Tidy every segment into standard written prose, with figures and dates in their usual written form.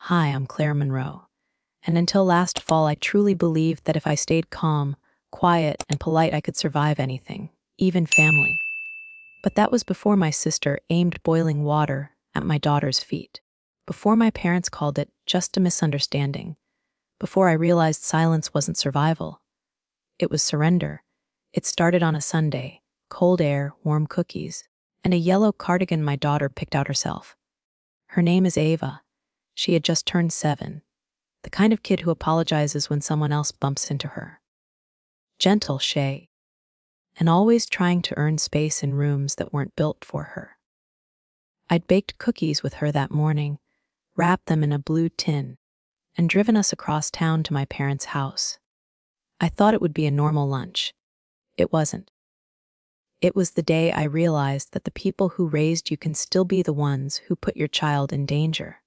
Hi, I'm Claire Monroe. And until last fall, I truly believed that if I stayed calm, quiet, and polite, I could survive anything, even family. But that was before my sister aimed boiling water at my daughter's feet, before my parents called it just a misunderstanding, before I realized silence wasn't survival. It was surrender. It started on a Sunday, cold air, warm cookies, and a yellow cardigan my daughter picked out herself. Her name is Ava. She had just turned 7, the kind of kid who apologizes when someone else bumps into her. Gentle Shay, and always trying to earn space in rooms that weren't built for her. I'd baked cookies with her that morning, wrapped them in a blue tin, and driven us across town to my parents' house. I thought it would be a normal lunch. It wasn't. It was the day I realized that the people who raised you can still be the ones who put your child in danger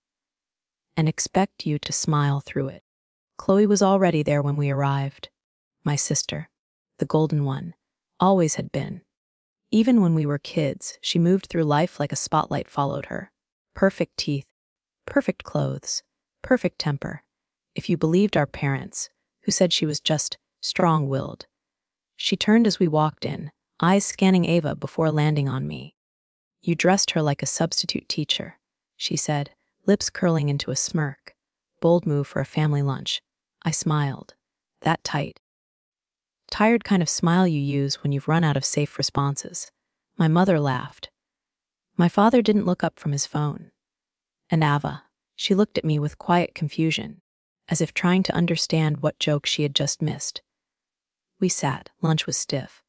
and expect you to smile through it. Chloe was already there when we arrived. My sister, the golden one, always had been. Even when we were kids, she moved through life like a spotlight followed her. Perfect teeth, perfect clothes, perfect temper. If you believed our parents, who said she was just strong-willed. She turned as we walked in, eyes scanning Ava before landing on me. "You dressed her like a substitute teacher," she said, lips curling into a smirk. "Bold move for a family lunch." I smiled. That tired kind of smile you use when you've run out of safe responses. My mother laughed. My father didn't look up from his phone. And Ava, she looked at me with quiet confusion, as if trying to understand what joke she had just missed. We sat. Lunch was stiff.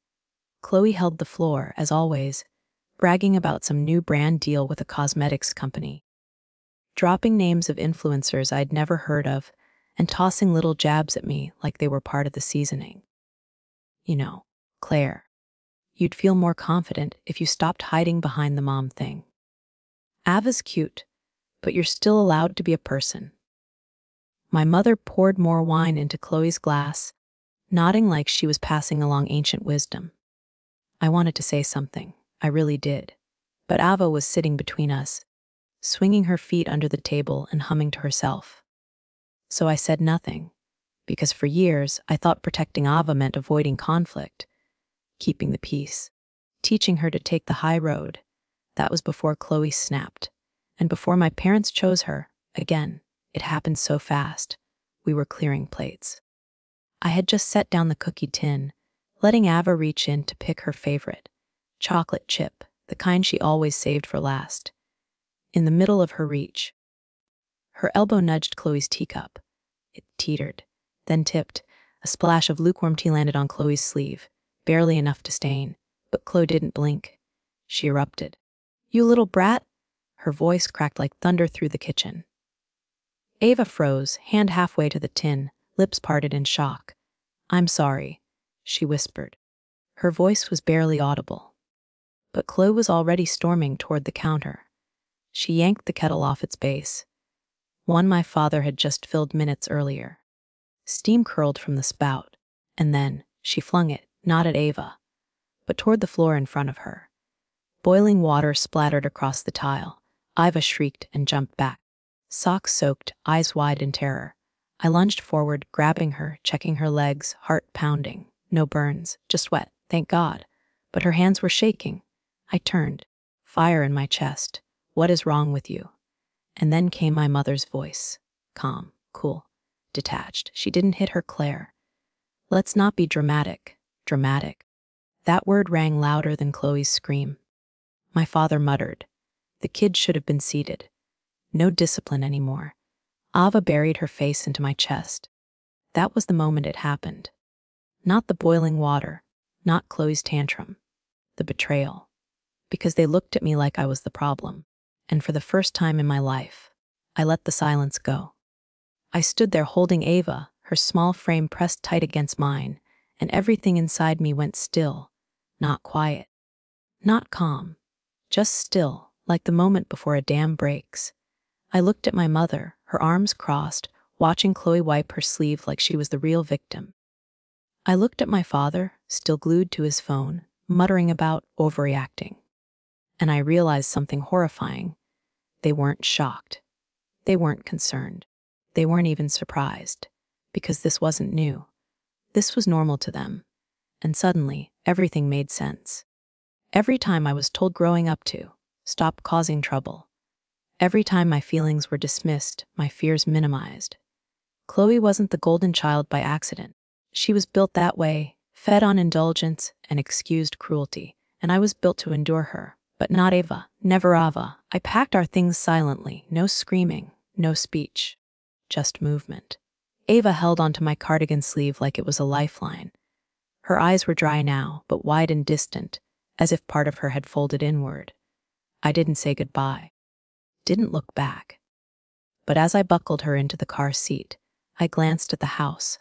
Chloe held the floor, as always, bragging about some new brand deal with a cosmetics company, dropping names of influencers I'd never heard of, and tossing little jabs at me like they were part of the seasoning. "You know, Claire, you'd feel more confident if you stopped hiding behind the mom thing. Ava's cute, but you're still allowed to be a person." My mother poured more wine into Chloe's glass, nodding like she was passing along ancient wisdom. I wanted to say something, I really did, but Ava was sitting between us, swinging her feet under the table and humming to herself. So I said nothing, because for years I thought protecting Ava meant avoiding conflict, keeping the peace, teaching her to take the high road. That was before Chloe snapped, and before my parents chose her. Again, it happened so fast. We were clearing plates. I had just set down the cookie tin, letting Ava reach in to pick her favorite, chocolate chip, the kind she always saved for last. In the middle of her reach, her elbow nudged Chloe's teacup. It teetered, then tipped. A splash of lukewarm tea landed on Chloe's sleeve, barely enough to stain, but Chloe didn't blink. She erupted. "You little brat!" Her voice cracked like thunder through the kitchen. Ava froze, hand halfway to the tin, lips parted in shock. "I'm sorry," she whispered. Her voice was barely audible. But Chloe was already storming toward the counter. She yanked the kettle off its base, one my father had just filled minutes earlier. Steam curled from the spout, and then she flung it, not at Ava, but toward the floor in front of her. Boiling water splattered across the tile. Ava shrieked and jumped back, socks soaked, eyes wide in terror. I lunged forward, grabbing her, checking her legs, heart pounding. No burns, just wet, thank God. But her hands were shaking. I turned, fire in my chest. "What is wrong with you?" And then came my mother's voice. Calm, cool, detached. She didn't hit her Claire. "Let's not be dramatic." Dramatic. That word rang louder than Chloe's scream. My father muttered. The kid should have been seated. No discipline anymore. Ava buried her face into my chest. That was the moment it happened. Not the boiling water, not Chloe's tantrum. The betrayal. Because they looked at me like I was the problem. And for the first time in my life, I let the silence go. I stood there holding Ava, her small frame pressed tight against mine, and everything inside me went still, not quiet, not calm, just still, like the moment before a dam breaks. I looked at my mother, her arms crossed, watching Chloe wipe her sleeve like she was the real victim. I looked at my father, still glued to his phone, muttering about overreacting. And I realized something horrifying. They weren't shocked. They weren't concerned. They weren't even surprised, because this wasn't new. This was normal to them. And suddenly, everything made sense. Every time I was told growing up to stop causing trouble. Every time my feelings were dismissed, my fears minimized. Chloe wasn't the golden child by accident. She was built that way, fed on indulgence and excused cruelty, and I was built to endure her. But not Ava, never Ava. I packed our things silently, no screaming, no speech, just movement. Ava held onto my cardigan sleeve like it was a lifeline. Her eyes were dry now, but wide and distant, as if part of her had folded inward. I didn't say goodbye. Didn't look back. But as I buckled her into the car seat, I glanced at the house.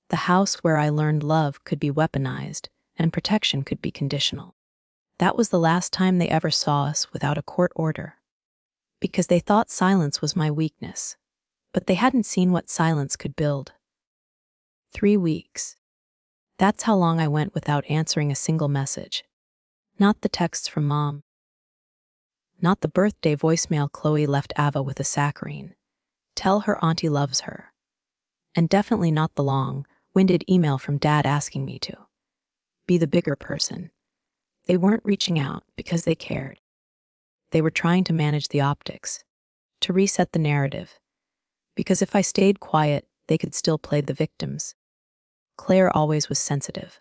The house where I learned love could be weaponized and protection could be conditional. That was the last time they ever saw us without a court order. Because they thought silence was my weakness. But they hadn't seen what silence could build. 3 weeks. That's how long I went without answering a single message. Not the texts from Mom. Not the birthday voicemail Chloe left Ava with a saccharine. Tell her auntie loves her. And definitely not the long-winded email from Dad asking me to be the bigger person. They weren't reaching out because they cared. They were trying to manage the optics, to reset the narrative. Because if I stayed quiet, they could still play the victims. Claire always was sensitive.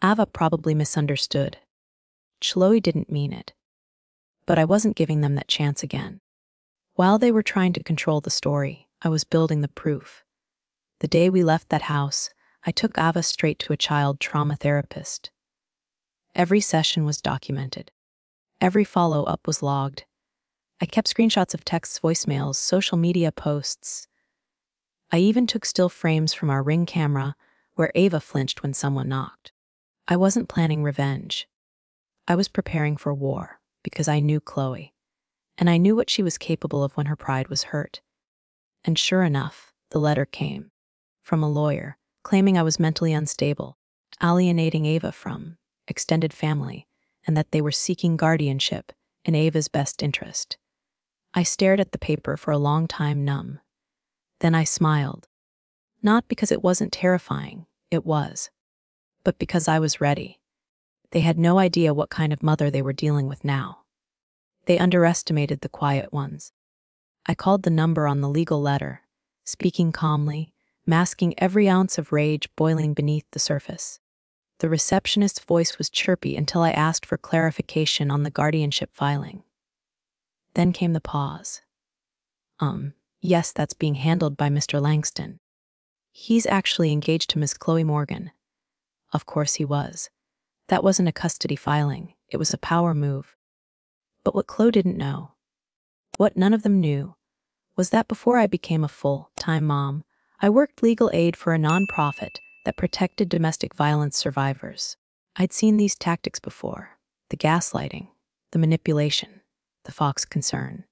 Ava probably misunderstood. Chloe didn't mean it. But I wasn't giving them that chance again. While they were trying to control the story, I was building the proof. The day we left that house, I took Ava straight to a child trauma therapist. Every session was documented. Every follow-up was logged. I kept screenshots of texts, voicemails, social media posts. I even took still frames from our Ring camera where Ava flinched when someone knocked. I wasn't planning revenge. I was preparing for war because I knew Chloe, and I knew what she was capable of when her pride was hurt. And sure enough, the letter came from a lawyer claiming I was mentally unstable, alienating Ava from extended family, and that they were seeking guardianship in Ava's best interest. I stared at the paper for a long time, numb. Then I smiled. Not because it wasn't terrifying, it was, but because I was ready. They had no idea what kind of mother they were dealing with now. They underestimated the quiet ones. I called the number on the legal letter, speaking calmly, masking every ounce of rage boiling beneath the surface. The receptionist's voice was chirpy until I asked for clarification on the guardianship filing. Then came the pause. Yes, that's being handled by Mr. Langston. He's actually engaged to Miss Chloe Morgan. Of course he was. That wasn't a custody filing, it was a power move. But what Chloe didn't know, what none of them knew, was that before I became a full-time mom, I worked legal aid for a nonprofit that protected domestic violence survivors. I'd seen these tactics before, the gaslighting, the manipulation, the Fox concern.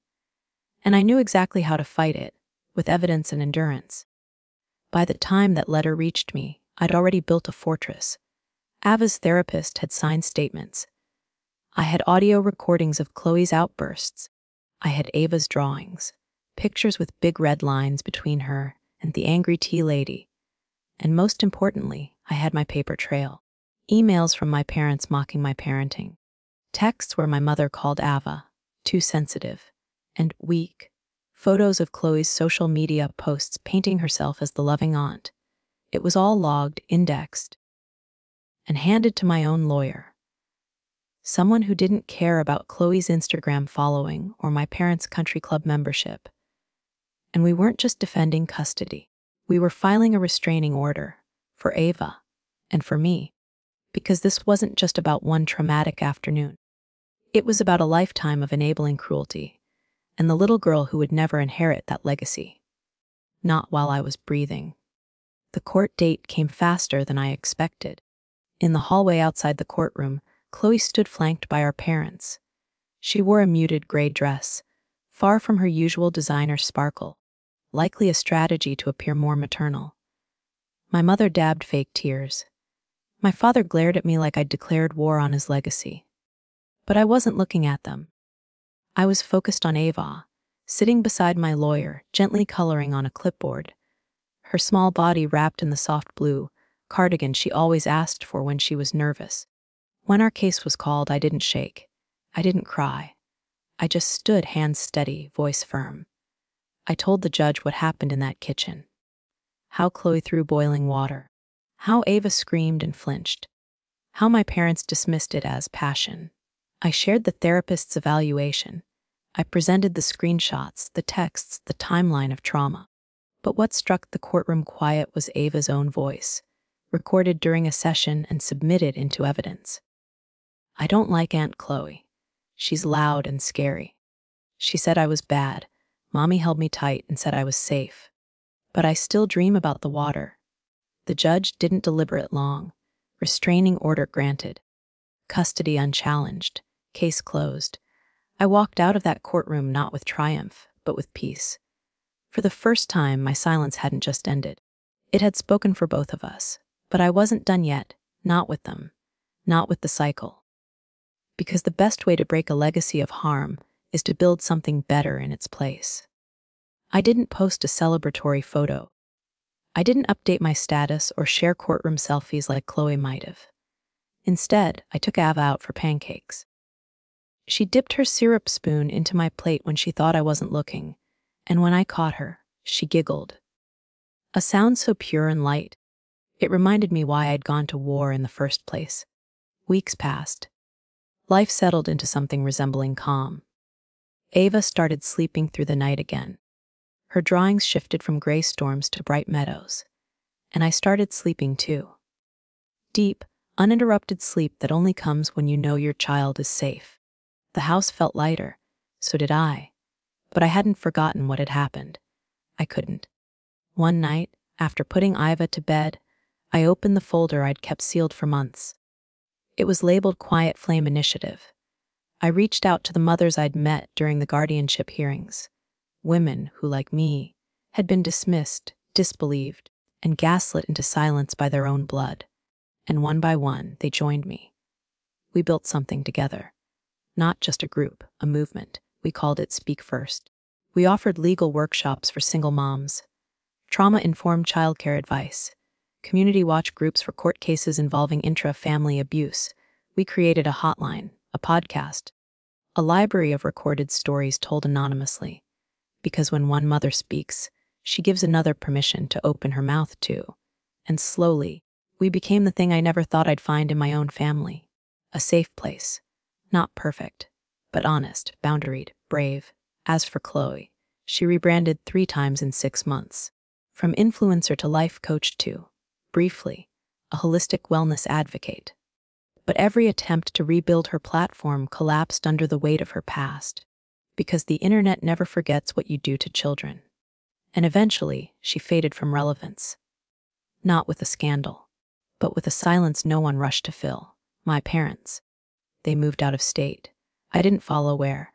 And I knew exactly how to fight it, with evidence and endurance. By the time that letter reached me, I'd already built a fortress. Ava's therapist had signed statements. I had audio recordings of Chloe's outbursts. I had Ava's drawings, pictures with big red lines between her and the angry tea lady. And most importantly, I had my paper trail. Emails from my parents mocking my parenting. Texts where my mother called Ava too sensitive and weak. Photos of Chloe's social media posts painting herself as the loving aunt. It was all logged, indexed, and handed to my own lawyer. Someone who didn't care about Chloe's Instagram following or my parents' country club membership. And we weren't just defending custody. We were filing a restraining order for Ava and for me, because this wasn't just about one traumatic afternoon. It was about a lifetime of enabling cruelty and the little girl who would never inherit that legacy. Not while I was breathing. The court date came faster than I expected. In the hallway outside the courtroom, Chloe stood flanked by our parents. She wore a muted gray dress, far from her usual designer sparkle, likely a strategy to appear more maternal. My mother dabbed fake tears. My father glared at me like I'd declared war on his legacy. But I wasn't looking at them. I was focused on Ava, sitting beside my lawyer, gently coloring on a clipboard, her small body wrapped in the soft blue cardigan she always asked for when she was nervous. When our case was called, I didn't shake. I didn't cry. I just stood, hands steady, voice firm. I told the judge what happened in that kitchen. How Chloe threw boiling water. How Ava screamed and flinched. How my parents dismissed it as passion. I shared the therapist's evaluation. I presented the screenshots, the texts, the timeline of trauma. But what struck the courtroom quiet was Ava's own voice, recorded during a session and submitted into evidence. I don't like Aunt Chloe. She's loud and scary. She said I was bad. Mommy held me tight and said I was safe. But I still dream about the water. The judge didn't deliberate long. Restraining order granted. Custody unchallenged. Case closed. I walked out of that courtroom not with triumph, but with peace. For the first time, my silence hadn't just ended. It had spoken for both of us. But I wasn't done yet. Not with them. Not with the cycle. Because the best way to break a legacy of harm is to build something better in its place. I didn't post a celebratory photo. I didn't update my status or share courtroom selfies like Chloe might have. Instead, I took Ava out for pancakes. She dipped her syrup spoon into my plate when she thought I wasn't looking, and when I caught her, she giggled. A sound so pure and light. It reminded me why I'd gone to war in the first place. Weeks passed. Life settled into something resembling calm. Ava started sleeping through the night again. Her drawings shifted from gray storms to bright meadows. And I started sleeping too. Deep, uninterrupted sleep that only comes when you know your child is safe. The house felt lighter. So did I. But I hadn't forgotten what had happened. I couldn't. One night, after putting Ava to bed, I opened the folder I'd kept sealed for months. It was labeled Quiet Flame Initiative. I reached out to the mothers I'd met during the guardianship hearings. Women who, like me, had been dismissed, disbelieved, and gaslit into silence by their own blood. And one by one, they joined me. We built something together. Not just a group, a movement. We called it Speak First. We offered legal workshops for single moms, trauma-informed childcare advice, community watch groups for court cases involving intra-family abuse. We created a hotline, a podcast, a library of recorded stories told anonymously. Because when one mother speaks, she gives another permission to open her mouth too. And slowly, we became the thing I never thought I'd find in my own family. A safe place. Not perfect, but honest, boundaried, brave. As for Chloe, she rebranded 3 times in 6 months. From influencer to life coach to, briefly, a holistic wellness advocate. But every attempt to rebuild her platform collapsed under the weight of her past. Because the internet never forgets what you do to children. And eventually, she faded from relevance. Not with a scandal, but with a silence no one rushed to fill. My parents. They moved out of state. I didn't follow where.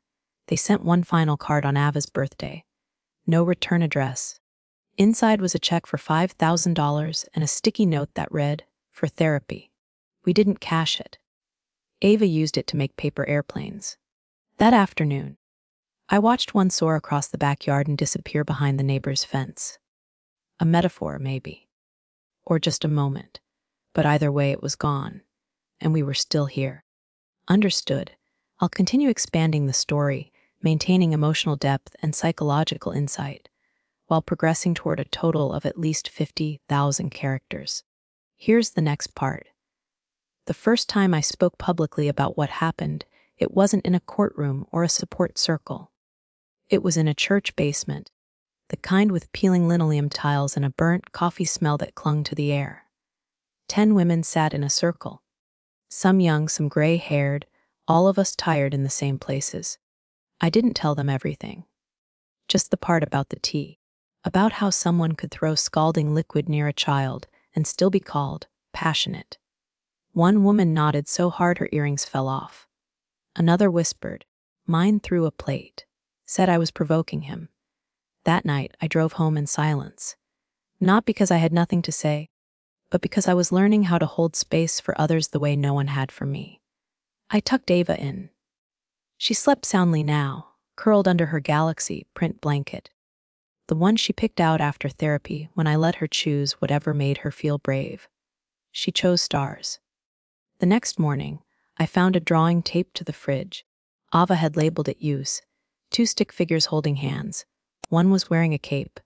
They sent one final card on Ava's birthday. No return address. Inside was a check for $5,000 and a sticky note that read, "For therapy." We didn't cash it. Ava used it to make paper airplanes. That afternoon, I watched one soar across the backyard and disappear behind the neighbor's fence. A metaphor, maybe. Or just a moment. But either way, it was gone. And we were still here. Understood. I'll continue expanding the story, maintaining emotional depth and psychological insight, while progressing toward a total of at least 50,000 characters. Here's the next part. The first time I spoke publicly about what happened, it wasn't in a courtroom or a support circle. It was in a church basement, the kind with peeling linoleum tiles and a burnt coffee smell that clung to the air. 10 women sat in a circle. Some young, some gray-haired, all of us tired in the same places. I didn't tell them everything. Just the part about the tea. About how someone could throw scalding liquid near a child and still be called passionate. One woman nodded so hard her earrings fell off. Another whispered, "Mine threw a plate," said I was provoking him. That night, I drove home in silence. Not because I had nothing to say, but because I was learning how to hold space for others the way no one had for me. I tucked Ava in. She slept soundly now, curled under her galaxy print blanket, the one she picked out after therapy when I let her choose whatever made her feel brave. She chose stars. The next morning, I found a drawing taped to the fridge. Ava had labeled it use. 2 stick figures holding hands. One was wearing a cape.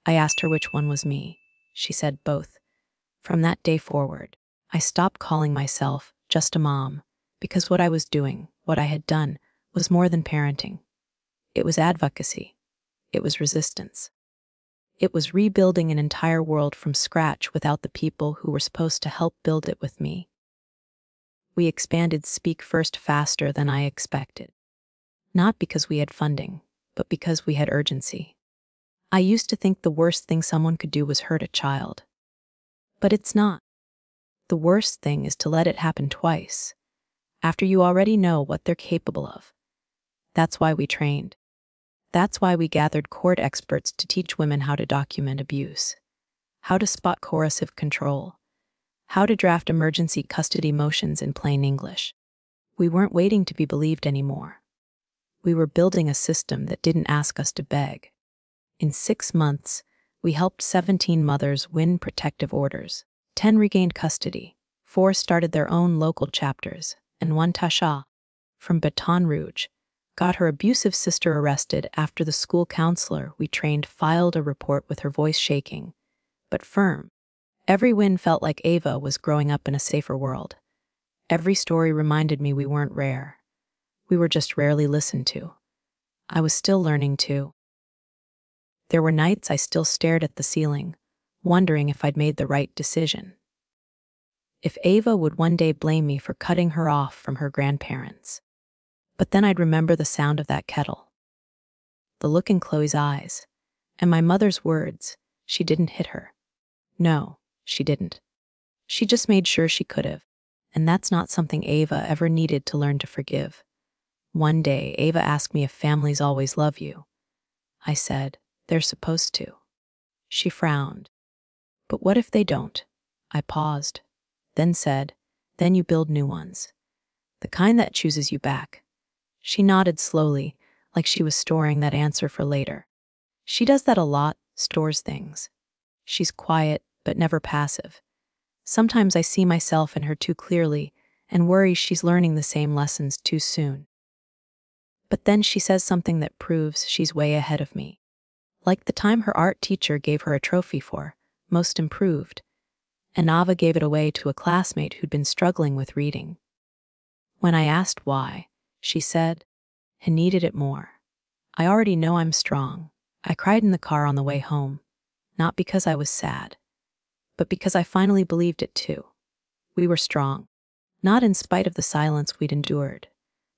I asked her which one was me. She said both. From that day forward, I stopped calling myself just a mom, because what I was doing, what I had done, was more than parenting. It was advocacy. It was resistance. It was rebuilding an entire world from scratch without the people who were supposed to help build it with me. We expanded Speak First faster than I expected. Not because we had funding, but because we had urgency. I used to think the worst thing someone could do was hurt a child. But it's not. The worst thing is to let it happen twice, after you already know what they're capable of. That's why we trained. That's why we gathered court experts to teach women how to document abuse, how to spot coercive control, how to draft emergency custody motions in plain English. We weren't waiting to be believed anymore. We were building a system that didn't ask us to beg. In 6 months, we helped 17 mothers win protective orders. 10 regained custody, 4 started their own local chapters, and 1 Tasha, from Baton Rouge, got her abusive sister arrested after the school counselor we trained filed a report with her voice shaking, but firm. Every win felt like Ava was growing up in a safer world. Every story reminded me we weren't rare. We were just rarely listened to. I was still learning too. There were nights I still stared at the ceiling, wondering if I'd made the right decision. If Ava would one day blame me for cutting her off from her grandparents. But then I'd remember the sound of that kettle, the look in Chloe's eyes, and my mother's words, she didn't hit her. No, she didn't. She just made sure she could have, and that's not something Ava ever needed to learn to forgive. One day, Ava asked me if families always love you. I said, they're supposed to. She frowned. But what if they don't? I paused, then said, then you build new ones. The kind that chooses you back. She nodded slowly, like she was storing that answer for later. She does that a lot, stores things. She's quiet, but never passive. Sometimes I see myself in her too clearly and worry she's learning the same lessons too soon. But then she says something that proves she's way ahead of me. Like the time her art teacher gave her a trophy for Most Improved, and Ava gave it away to a classmate who'd been struggling with reading. When I asked why, she said, I needed it more. I already know I'm strong. I cried in the car on the way home, not because I was sad, but because I finally believed it too. We were strong, not in spite of the silence we'd endured,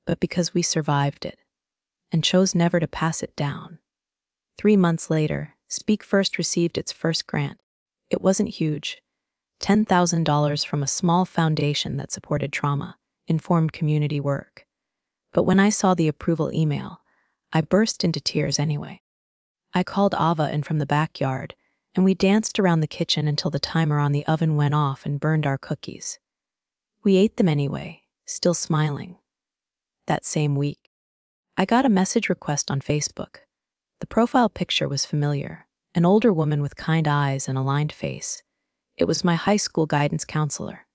but because we survived it, and chose never to pass it down. 3 months later, Speak First received its first grant. It wasn't huge, $10,000 from a small foundation that supported trauma-informed community work. But when I saw the approval email, I burst into tears anyway. I called Ava in from the backyard, and we danced around the kitchen until the timer on the oven went off and burned our cookies. We ate them anyway, still smiling. That same week, I got a message request on Facebook. The profile picture was familiar, an older woman with kind eyes and a lined face. It was my high school guidance counselor.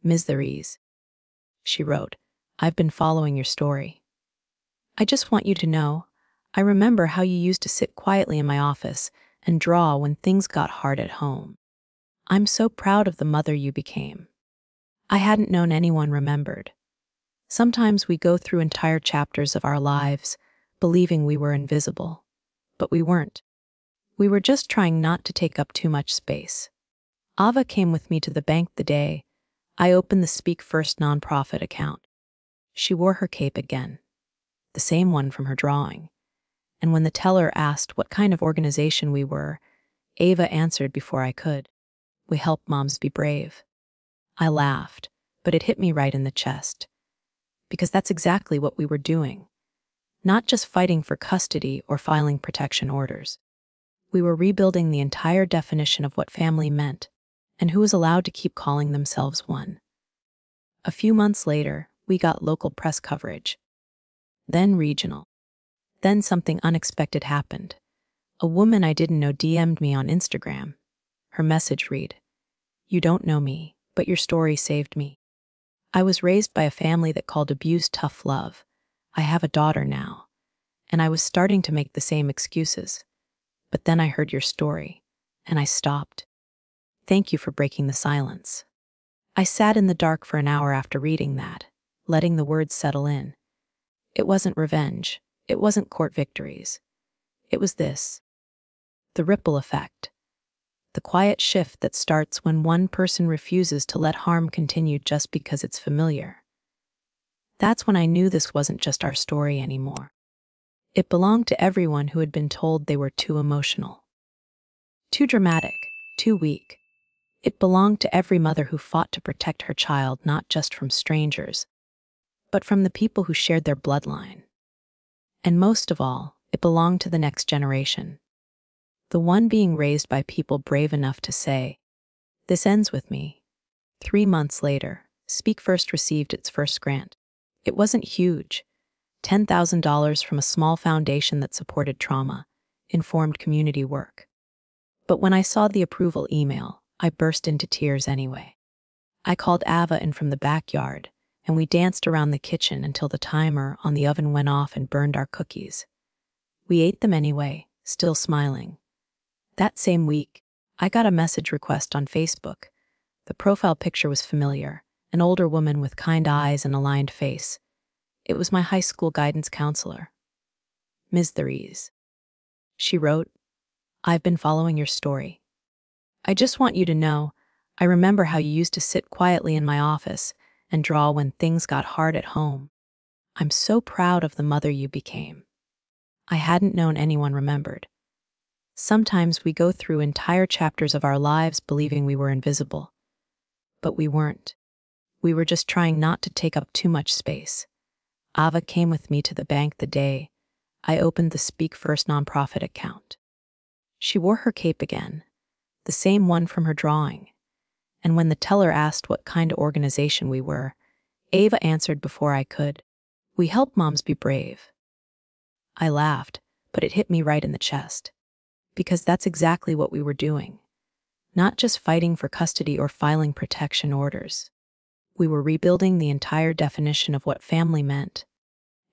Ms. Therese. She wrote, I've been following your story. I just want you to know, I remember how you used to sit quietly in my office and draw when things got hard at home. I'm so proud of the mother you became. I hadn't known anyone remembered. Sometimes we go through entire chapters of our lives believing we were invisible, but we weren't. We were just trying not to take up too much space. Ava came with me to the bank the day I opened the Speak First nonprofit account. She wore her cape again, the same one from her drawing. And when the teller asked what kind of organization we were, Ava answered before I could. We help moms be brave. I laughed, but it hit me right in the chest. Because that's exactly what we were doing. Not just fighting for custody or filing protection orders. We were rebuilding the entire definition of what family meant, and who was allowed to keep calling themselves one. A few months later, we got local press coverage. Then regional. then something unexpected happened. A woman I didn't know DM'd me on Instagram. Her message read, "You don't know me, but your story saved me. I was raised by a family that called abuse tough love. I have a daughter now." And I was starting to make the same excuses. But then I heard your story, and I stopped. Thank you for breaking the silence. I sat in the dark for an hour after reading that, letting the words settle in. It wasn't revenge. It wasn't court victories. It was this. The ripple effect. The quiet shift that starts when one person refuses to let harm continue just because it's familiar. That's when I knew this wasn't just our story anymore. It belonged to everyone who had been told they were too emotional, too dramatic, too weak. It belonged to every mother who fought to protect her child not just from strangers, but from the people who shared their bloodline. And most of all, it belonged to the next generation. The one being raised by people brave enough to say, "This ends with me." 3 months later, Speak First received its first grant. It wasn't huge, $10,000 from a small foundation that supported trauma-informed community work. But when I saw the approval email, I burst into tears anyway. I called Ava in from the backyard, and we danced around the kitchen until the timer on the oven went off and burned our cookies. We ate them anyway, still smiling. That same week, I got a message request on Facebook. The profile picture was familiar, an older woman with kind eyes and a lined face. It was my high school guidance counselor, Ms. Therese. She wrote, "I've been following your story. I just want you to know, I remember how you used to sit quietly in my office and draw when things got hard at home. I'm so proud of the mother you became." I hadn't known anyone remembered. Sometimes we go through entire chapters of our lives believing we were invisible. But we weren't. We were just trying not to take up too much space. Ava came with me to the bank the day I opened the Speak First nonprofit account. She wore her cape again, the same one from her drawing. And when the teller asked what kind of organization we were, Ava answered before I could, "We help moms be brave." I laughed, but it hit me right in the chest. Because that's exactly what we were doing. Not just fighting for custody or filing protection orders. We were rebuilding the entire definition of what family meant,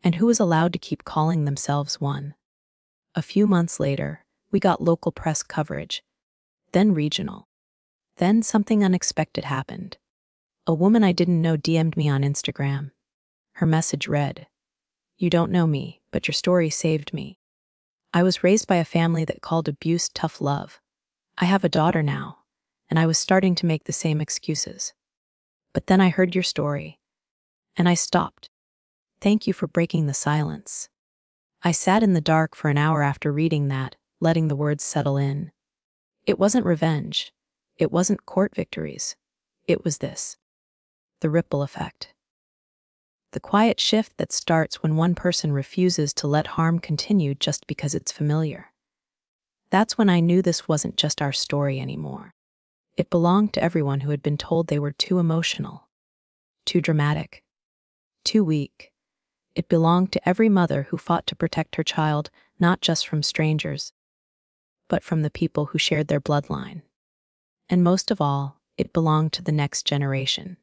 and who was allowed to keep calling themselves one. A few months later, we got local press coverage, then regional. Then something unexpected happened. A woman I didn't know DM'd me on Instagram. Her message read, "You don't know me, but your story saved me. I was raised by a family that called abuse tough love. I have a daughter now, and I was starting to make the same excuses. But then I heard your story, and I stopped. Thank you for breaking the silence." I sat in the dark for an hour after reading that, letting the words settle in. It wasn't revenge. It wasn't court victories. It was this. The ripple effect. The quiet shift that starts when one person refuses to let harm continue just because it's familiar. That's when I knew this wasn't just our story anymore. It belonged to everyone who had been told they were too emotional, too dramatic, too weak. It belonged to every mother who fought to protect her child not just from strangers, but from the people who shared their bloodline. And most of all, it belonged to the next generation.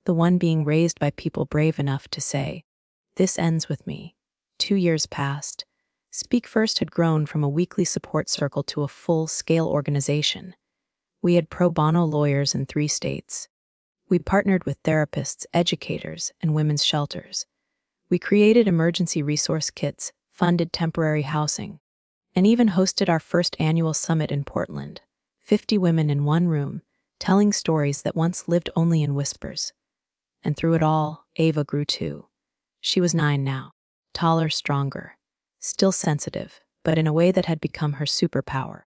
The one being raised by people brave enough to say, "This ends with me." 2 years passed. Speak First had grown from a weekly support circle to a full-scale organization. We had pro bono lawyers in 3 states. We partnered with therapists, educators, and women's shelters. We created emergency resource kits, funded temporary housing, and even hosted our first annual summit in Portland. 50 women in one room, telling stories that once lived only in whispers. And through it all, Ava grew too. She was 9 now, taller, stronger, still sensitive, but in a way that had become her superpower.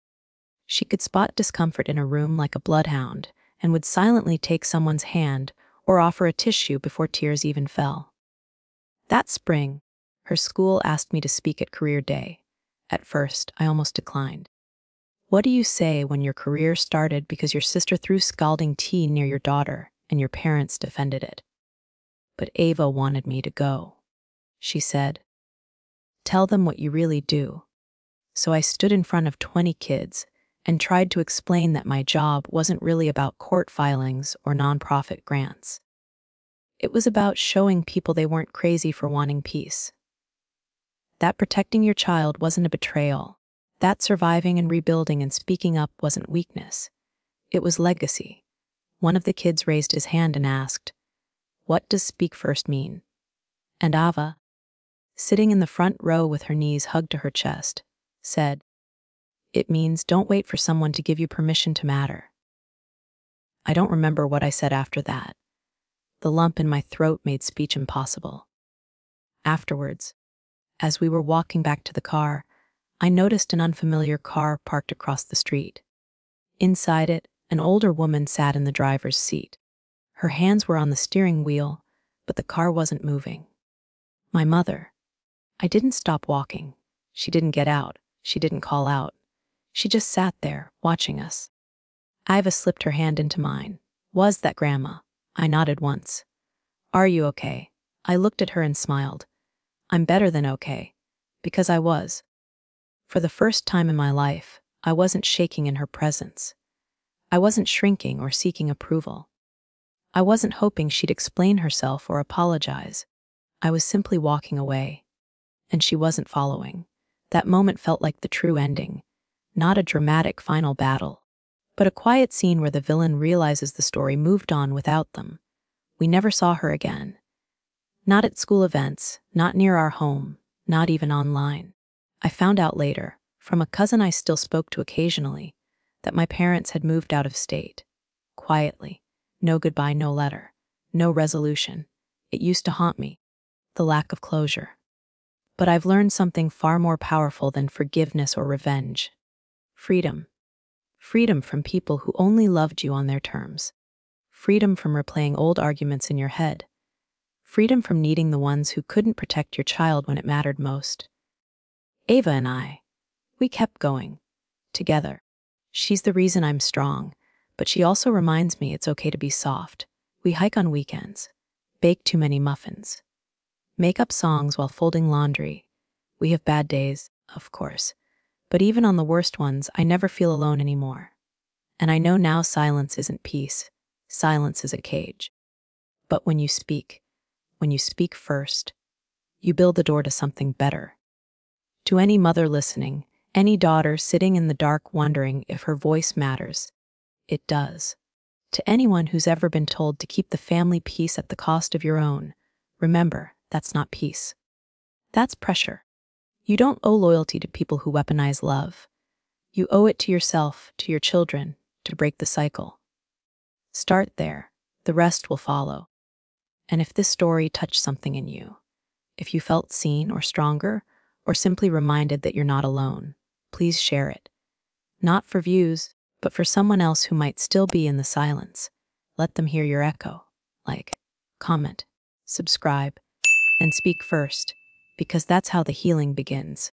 She could spot discomfort in a room like a bloodhound and would silently take someone's hand or offer a tissue before tears even fell. That spring, her school asked me to speak at Career Day. At first, I almost declined. What do you say when your career started because your sister threw scalding tea near your daughter and your parents defended it? But Ava wanted me to go. She said, Tell them what you really do. So I stood in front of 20 kids and tried to explain that my job wasn't really about court filings or nonprofit grants. It was about showing people they weren't crazy for wanting peace. That protecting your child wasn't a betrayal. That surviving and rebuilding and speaking up wasn't weakness. It was legacy. One of the kids raised his hand and asked, "What does speak first mean?" And Ava, sitting in the front row with her knees hugged to her chest, said, "It means don't wait for someone to give you permission to matter." I don't remember what I said after that. The lump in my throat made speech impossible. Afterwards, as we were walking back to the car, I noticed an unfamiliar car parked across the street. Inside it, an older woman sat in the driver's seat. Her hands were on the steering wheel, but the car wasn't moving. My mother. I didn't stop walking. She didn't get out. She didn't call out. She just sat there, watching us. Iva slipped her hand into mine. "Was that Grandma?" I nodded once. "Are you okay?" I looked at her and smiled. I'm better than okay. Because I was. For the first time in my life, I wasn't shaking in her presence. I wasn't shrinking or seeking approval. I wasn't hoping she'd explain herself or apologize. I was simply walking away. And she wasn't following. That moment felt like the true ending. Not a dramatic final battle, but a quiet scene where the villain realizes the story moved on without them. We never saw her again. Not at school events, not near our home, not even online. I found out later, from a cousin I still spoke to occasionally, that my parents had moved out of state. Quietly. No goodbye, no letter. No resolution. It used to haunt me. The lack of closure. But I've learned something far more powerful than forgiveness or revenge. Freedom. Freedom from people who only loved you on their terms. Freedom from replaying old arguments in your head. Freedom from needing the ones who couldn't protect your child when it mattered most. Ava and I, we kept going. Together. She's the reason I'm strong, but she also reminds me it's okay to be soft. We hike on weekends. Bake too many muffins. Make up songs while folding laundry. We have bad days, of course. But even on the worst ones, I never feel alone anymore. And I know now silence isn't peace. Silence is a cage. But when you speak first, you build the door to something better. To any mother listening, any daughter sitting in the dark wondering if her voice matters, it does. To anyone who's ever been told to keep the family peace at the cost of your own, remember, that's not peace. That's pressure. You don't owe loyalty to people who weaponize love. You owe it to yourself, to your children, to break the cycle. Start there. The rest will follow. And if this story touched something in you, if you felt seen or stronger, or simply reminded that you're not alone, please share it. Not for views, but for someone else who might still be in the silence. Let them hear your echo. Like, comment, subscribe, and speak first, because that's how the healing begins.